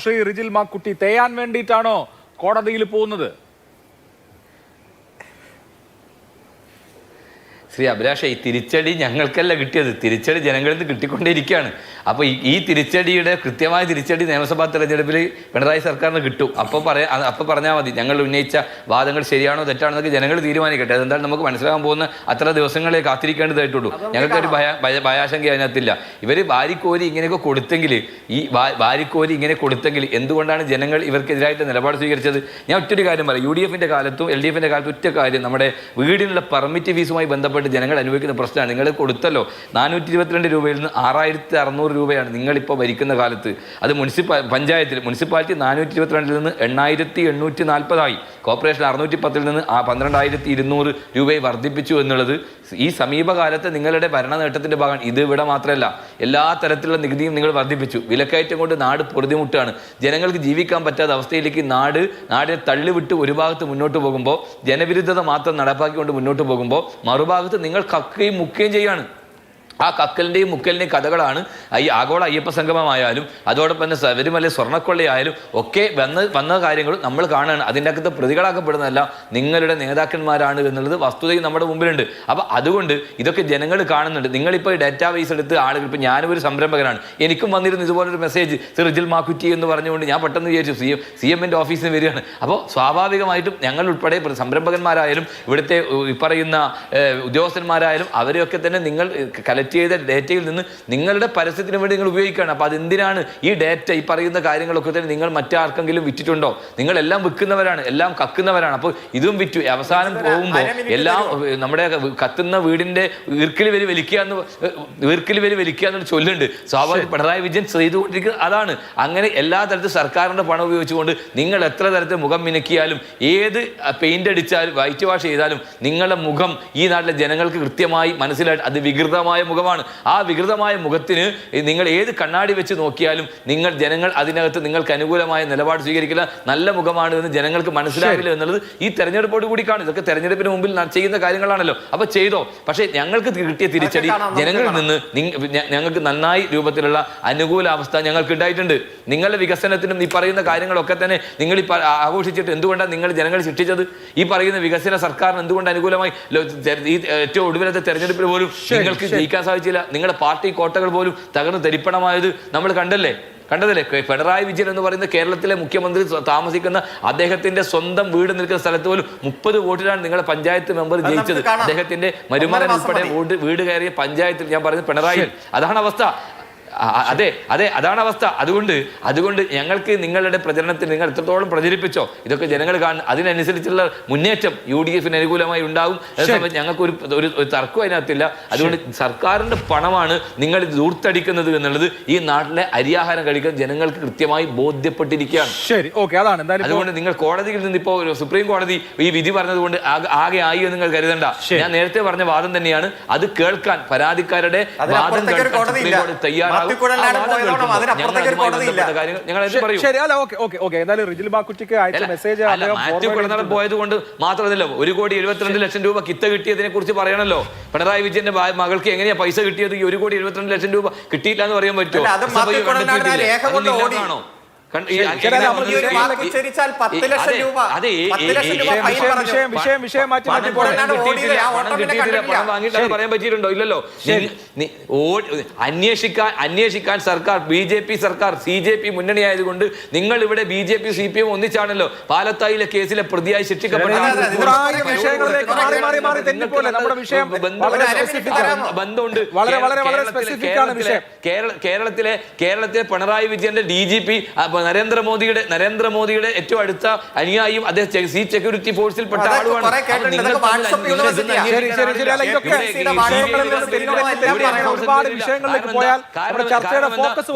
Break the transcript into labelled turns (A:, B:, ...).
A: ശ്രീ റിജിൽ മാക്കുട്ടി? തേയാൻ വേണ്ടിയിട്ടാണോ കോടതിയിൽ പോകുന്നത്?
B: ശ്രീ അഭിലാഷ, ഈ തിരിച്ചടി ഞങ്ങൾക്കല്ല കിട്ടിയത്, തിരിച്ചടി ജനങ്ങളിൽ നിന്ന് കിട്ടിക്കൊണ്ടേയിരിക്കുകയാണ്. അപ്പോൾ ഈ തിരിച്ചടിയുടെ കൃത്യമായ തിരിച്ചടി നിയമസഭാ തെരഞ്ഞെടുപ്പിൽ പിണറായി സർക്കാരിന് കിട്ടും. അപ്പോൾ പറഞ്ഞാൽ മതി ഞങ്ങൾ ഉന്നയിച്ച വാദങ്ങൾ ശരിയാണോ തെറ്റാണോ എന്നൊക്കെ ജനങ്ങൾ തീരുമാനിക്കട്ടെ. അതെന്താണ് നമുക്ക് മനസ്സിലാകാൻ പോകുന്ന അത്ര ദിവസങ്ങളെ കാത്തിരിക്കേണ്ടതായിട്ടുള്ളൂ. ഞങ്ങൾക്കൊരു ഭയാശങ്ക അതിനകത്തില്ല. ഇവർ വാരിക്കോരി ഇങ്ങനെയൊക്കെ കൊടുത്തെങ്കിൽ, ഈ വാരിക്കോരി ഇങ്ങനെ കൊടുത്തെങ്കിൽ എന്തുകൊണ്ടാണ് ജനങ്ങൾ ഇവർക്കെതിരായിട്ട് നിലപാട് സ്വീകരിച്ചത്? ഞാൻ ഒറ്റൊരു കാര്യം പറയാം. UDF-ന്റെ കാലത്തും LDF-ന്റെ കാലത്തും ഒറ്റ കാര്യം, നമ്മുടെ വീടിനുള്ള പെർമിറ്റ് ഫീസുമായി ബന്ധപ്പെട്ട് ജനങ്ങൾ അനുഭവിക്കുന്ന പ്രശ്നമാണ്. നിങ്ങൾ കൊടുത്തല്ലോ 422 രൂപയിൽ നിന്ന് 6600 രൂപയാണ് നിങ്ങളിപ്പോൾ ഭരിക്കുന്ന കാലത്ത്. അത് മുനിസിപ്പാലിറ്റി 422 നിന്ന് 8840 കോർപ്പറേഷൻ 610 നിന്ന് 12200 രൂപയെ വർദ്ധിപ്പിച്ചു എന്നുള്ളത് ഈ സമീപകാലത്ത് നിങ്ങളുടെ ഭരണ നേട്ടത്തിന്റെ ഭാഗമാണ്. ഇത് ഇവിടെ മാത്രമല്ല, എല്ലാ തരത്തിലുള്ള നികുതിയും നിങ്ങൾ വർദ്ധിപ്പിച്ചു. വിലക്കയറ്റം കൊണ്ട് നാട് പൊറുതിമുട്ടാണ്. ജനങ്ങൾക്ക് ജീവിക്കാൻ പറ്റാത്ത അവസ്ഥയിലേക്ക് നാടിനെ തള്ളിവിട്ട് ഒരു ഭാഗത്ത് മുന്നോട്ട് പോകുമ്പോൾ, ജനവിരുദ്ധത മാത്രം നടപ്പാക്കിക്കൊണ്ട് മുന്നോട്ട് പോകുമ്പോൾ, മറുഭാഗത്ത് നിങ്ങൾ കക്കുകയും മുക്കുകയും ചെയ്യാണ്. ആ കക്കലിൻ്റെയും മുക്കലിൻ്റെയും കഥകളാണ് ഈ ആഗോള അയ്യപ്പ സംഗമമായാലും അതോടൊപ്പം തന്നെ ശബരിമല സ്വർണ്ണക്കൊള്ളയായാലും ഒക്കെ വന്ന കാര്യങ്ങളും നമ്മൾ കാണുകയാണ്. അതിൻ്റെ അകത്ത് പ്രതികളാക്കപ്പെടുന്നതല്ല നിങ്ങളുടെ നേതാക്കന്മാരാണ് എന്നുള്ളത് വസ്തുതയും നമ്മുടെ മുമ്പിലുണ്ട്. അപ്പോൾ അതുകൊണ്ട് ഇതൊക്കെ ജനങ്ങൾ കാണുന്നുണ്ട്. നിങ്ങളിപ്പോൾ ഈ ഡാറ്റാബേസ് എടുത്ത് ആളുകൾ, ഇപ്പോൾ ഞാനും ഒരു സംരംഭകനാണ്, എനിക്കും വന്നിരുന്നു ഇതുപോലൊരു മെസ്സേജ് റിജിൽ മാക്കുറ്റി എന്ന് പറഞ്ഞുകൊണ്ട്. ഞാൻ പെട്ടെന്ന് വിചാരിച്ചു CM-ന്റെ ഓഫീസിൽ വരികയാണ്. അപ്പോൾ സ്വാഭാവികമായിട്ടും ഞങ്ങൾ ഉൾപ്പെടെ സംരംഭകന്മാരായാലും ഇവിടുത്തെ ഈ പറയുന്ന ഉദ്യോഗസ്ഥന്മാരായാലും അവരെയൊക്കെ തന്നെ നിങ്ങൾ ചെയ്ത ഡേറ്റയിൽ നിന്ന് നിങ്ങളുടെ പരസ്യത്തിന് വേണ്ടി നിങ്ങൾ ഉപയോഗിക്കുകയാണ്. അപ്പോൾ അതെന്തിനാണ് ഈ ഡേറ്റ, ഈ പറയുന്ന കാര്യങ്ങളൊക്കെ തന്നെ നിങ്ങൾ മറ്റാർക്കെങ്കിലും വിറ്റിട്ടുണ്ടോ? നിങ്ങളെല്ലാം വിൽക്കുന്നവരാണ്, എല്ലാം കക്കുന്നവരാണ്. അപ്പോൾ ഇതും വിറ്റു. അവസാനം പോകുമ്പോൾ എല്ലാം നമ്മുടെ കത്തുന്ന വീടിന്റെ ഈർക്കിൽ വരി വലിക്കുക എന്നൊരു ചൊല്ലുണ്ട്. സ്വാഭാവിക പിണറായി വിജയൻ ചെയ്തുകൊണ്ടിരിക്കുന്നത് അതാണ്. അങ്ങനെ എല്ലാ തരത്തിലും സർക്കാരിന്റെ പണം ഉപയോഗിച്ചുകൊണ്ട് നിങ്ങൾ എത്ര തരത്തിൽ മുഖം മിനുക്കിയാലും, ഏത് പെയിന്റ് അടിച്ചാലും, വൈറ്റ് വാഷ് ചെയ്താലും നിങ്ങളുടെ മുഖം ഈ നാട്ടിലെ ജനങ്ങൾക്ക് കൃത്യമായി മനസ്സിലായിട്ട് അത് വികൃതമായ മുഖമാണ്. ആ വികൃതമായ മുഖത്തിന് നിങ്ങൾ ഏത് കണ്ണാടി വെച്ച് നോക്കിയാലും ജനങ്ങൾ അതിനകത്ത് നിങ്ങൾക്ക് അനുകൂലമായ നിലപാട് സ്വീകരിക്കില്ല. നല്ല മുഖമാണ് എന്ന് ജനങ്ങൾക്ക് മനസ്സിലാവില്ല എന്നുള്ളത് ഈ തെരഞ്ഞെടുപ്പോട് കൂടി കാണും. ഇതൊക്കെ തെരഞ്ഞെടുപ്പിന് മുമ്പിൽ ചെയ്യുന്ന കാര്യങ്ങളാണല്ലോ. അപ്പൊ ചെയ്തോ. പക്ഷേ ഞങ്ങൾക്ക് കിട്ടിയ തിരിച്ചടി ജനങ്ങളിൽ നിന്ന് ഞങ്ങൾക്ക് നന്നായി രൂപത്തിലുള്ള അനുകൂല അവസ്ഥ ഞങ്ങൾക്ക് ഉണ്ടായിട്ടുണ്ട്. നിങ്ങളുടെ വികസനത്തിനും ഈ പറയുന്ന കാര്യങ്ങളൊക്കെ തന്നെ നിങ്ങൾ ആഘോഷിച്ചിട്ട് എന്തുകൊണ്ടാണ് നിങ്ങൾ ജനങ്ങൾ ശിക്ഷിച്ചത്? ഈ പറയുന്ന വികസന സർക്കാരിന് എന്തുകൊണ്ട് അനുകൂലമായി ഈ ഏറ്റവും ഒടുവിലത്തെ തെരഞ്ഞെടുപ്പിൽ പോലും നിങ്ങൾക്ക് ജയിക്കാൻ സാധിച്ചില്ല? നിങ്ങളുടെ പാർട്ടി കോട്ടകൾ പോലും തകർന്ന് തരിപ്പണമായത് നമ്മൾ കണ്ടതല്ലേ? പിണറായി വിജയൻ എന്ന് പറയുന്ന കേരളത്തിലെ മുഖ്യമന്ത്രി താമസിക്കുന്ന അദ്ദേഹത്തിന്റെ സ്വന്തം വീട് നിൽക്കുന്ന സ്ഥലത്ത് പോലും 30 വോട്ടിലാണ് നിങ്ങളുടെ പഞ്ചായത്ത് മെമ്പർ ജയിച്ചത്. അദ്ദേഹത്തിന്റെ മരുമകൻ ഉൾപ്പെടെ വീട് കയറിയ പഞ്ചായത്തിൽ ഞാൻ പറയുന്നത് പിണറായി. അതാണ് അവസ്ഥ. അതാണ് അവസ്ഥ. അതുകൊണ്ട് ഞങ്ങൾക്ക് നിങ്ങളുടെ പ്രചരണത്തിൽ നിങ്ങൾ എത്രത്തോളം പ്രചരിപ്പിച്ചോ ഇതൊക്കെ ജനങ്ങൾ കാണും. അതിനനുസരിച്ചുള്ള മുന്നേറ്റം UDF-ന് അനുകൂലമായി ഉണ്ടാകും. ഞങ്ങൾക്ക് ഒരു തർക്കം അതിനകത്തില്ല. അതുകൊണ്ട് സർക്കാരിന്റെ പണമാണ് നിങ്ങൾ ദൂർത്തടിക്കുന്നത് എന്നുള്ളത് ഈ നാട്ടിലെ അരിയാഹാരം കഴിക്കാൻ ജനങ്ങൾക്ക് കൃത്യമായി ബോധ്യപ്പെട്ടിരിക്കുകയാണ്.
A: ശരി, ഓക്കെ.
B: അതുകൊണ്ട് നിങ്ങൾ കോടതിയിൽ നിന്ന് ഇപ്പോൾ സുപ്രീം കോടതി ഈ വിധി പറഞ്ഞതുകൊണ്ട് ആകെ ആയി എന്ന് നിങ്ങൾ കരുതണ്ട. ഞാൻ നേരത്തെ പറഞ്ഞ വാദം തന്നെയാണ്. അത് കേൾക്കാൻ പരാതിക്കാരുടെ വാദം കേൾക്കാൻ സുപ്രീം കോടതി തയ്യാറാകും. പോയത് കൊണ്ട് മാത്രമല്ല, 1,72,00,000 രൂപ കിത്ത കിട്ടിയതിനെ കുറിച്ച് പറയണല്ലോ. പിണറായി വിജയന്റെ മകൾക്ക് എങ്ങനെയാ പൈസ കിട്ടിയത്? ഈ 1,72,00,000 രൂപ കിട്ടിയില്ല എന്ന് പറയാൻ പറ്റുമോ? പറയാൻ പറ്റിയിട്ടുണ്ടോ? ഇല്ലല്ലോ. അന്വേഷിക്കാൻ സർക്കാർ BJP സർക്കാർ CJP മുന്നണി ആയതുകൊണ്ട് നിങ്ങൾ ഇവിടെ BJP CPM ഒന്നിച്ചാണല്ലോ പാലത്തായിലെ കേസിലെ പ്രതിയായി ശിക്ഷിക്കപ്പെട്ട ബന്ധമുണ്ട്. കേരളത്തിലെ പിണറായി വിജയന്റെ DGP നരേന്ദ്രമോദിയുടെ ഏറ്റവും അടുത്ത അനുയായിയും അദ്ദേഹം സെക്യൂരിറ്റി ഫോഴ്സിൽ പെട്ട ആളുമാണ്.
A: ഒരുപാട് വിഷയങ്ങളിലേക്ക് പോയാൽ ചർച്ചയുടെ ഫോക്കസ്